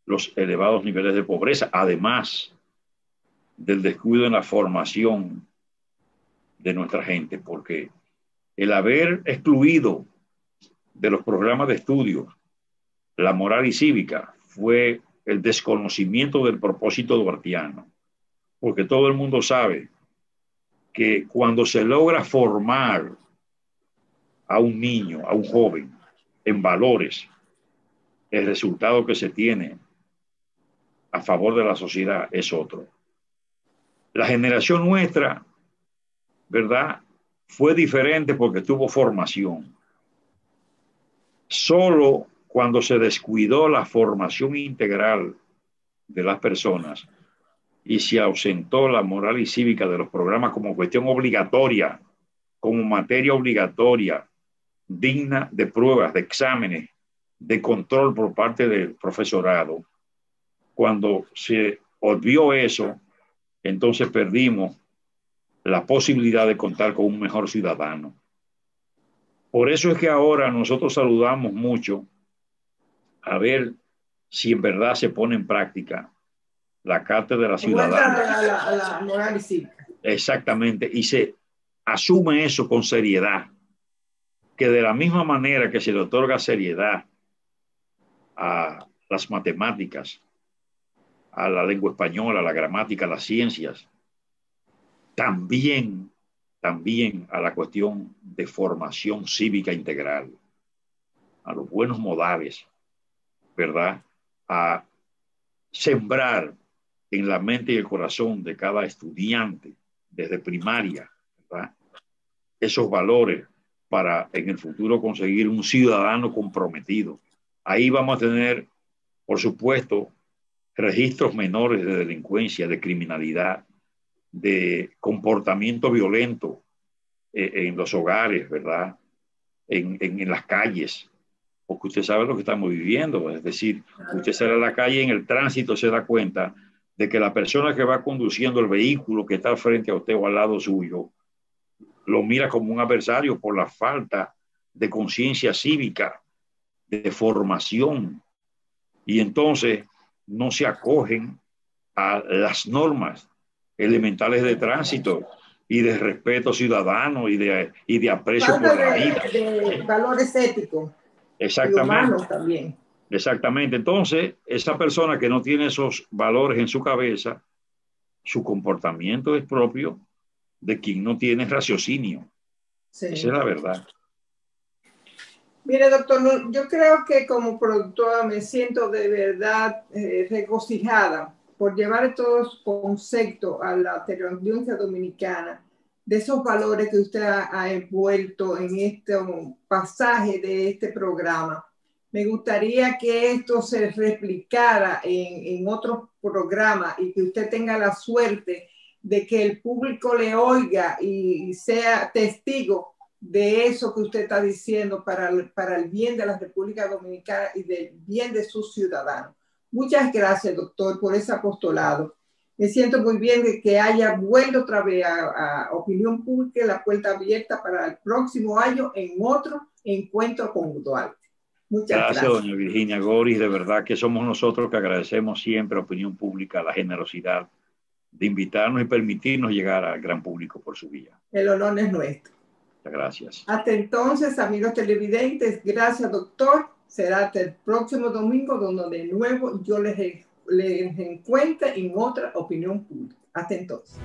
los elevados niveles de pobreza, además del descuido en la formación de nuestra gente, porque el haber excluido de los programas de estudio la moral y cívica fue el desconocimiento del propósito duartiano, porque todo el mundo sabe que cuando se logra formar a un niño, a un joven, en valores, el resultado que se tiene a favor de la sociedad es otro. La generación nuestra, ¿verdad?, fue diferente porque tuvo formación. Solo cuando se descuidó la formación integral de las personas y se ausentó la moral y cívica de los programas como cuestión obligatoria, como materia obligatoria, digna de pruebas, de exámenes, de control por parte del profesorado. Cuando se olvidó eso, entonces perdimos la posibilidad de contar con un mejor ciudadano. Por eso es que ahora nosotros saludamos mucho haber si en verdad se pone en práctica la cátedra ciudadana. A la moral y cívica. Exactamente, y se asume eso con seriedad, que de la misma manera que se le otorga seriedad a las matemáticas, a la lengua española, a la gramática, a las ciencias, también a la cuestión de formación cívica integral, a los buenos modales, ¿verdad? A sembrar en la mente y el corazón de cada estudiante, desde primaria, ¿verdad?, esos valores para en el futuro conseguir un ciudadano comprometido. Ahí vamos a tener, por supuesto, registros menores de delincuencia, de criminalidad, de comportamiento violento en los hogares, ¿verdad? En las calles, porque usted sabe lo que estamos viviendo. Es decir, usted sale a la calle en el tránsito, se da cuenta de que la persona que va conduciendo el vehículo que está frente a usted o al lado suyo, lo mira como un adversario por la falta de conciencia cívica, de formación, y entonces no se acogen a las normas elementales de tránsito y de respeto ciudadano y de aprecio Falta por la vida. De valores éticos. Exactamente. Y humanos también. Exactamente. Entonces, esa persona que no tiene esos valores en su cabeza, su comportamiento es propio de quien no tiene raciocinio. Sí. Esa es la verdad. Mire, doctor, yo creo que como productora me siento de verdad regocijada por llevar estos conceptos a la audiencia dominicana, de esos valores que usted ha envuelto en este pasaje de este programa. Me gustaría que esto se replicara en otros programas y que usted tenga la suerte de que el público le oiga y sea testigo de eso que usted está diciendo para el bien de la República Dominicana y del bien de sus ciudadanos. Muchas gracias, doctor, por ese apostolado. Me siento muy bien de que haya vuelto otra vez a Opinión Pública, la puerta abierta para el próximo año en otro encuentro con Duarte. Muchas gracias. Doña Virginia Goris. De verdad que somos nosotros que agradecemos siempre a Opinión Pública la generosidad de invitarnos y permitirnos llegar al gran público por su vía. El honor es nuestro. Muchas gracias. Hasta entonces, amigos televidentes, gracias, doctor. Será hasta el próximo domingo, donde de nuevo yo les encuentre en otra Opinión Pública. Hasta entonces.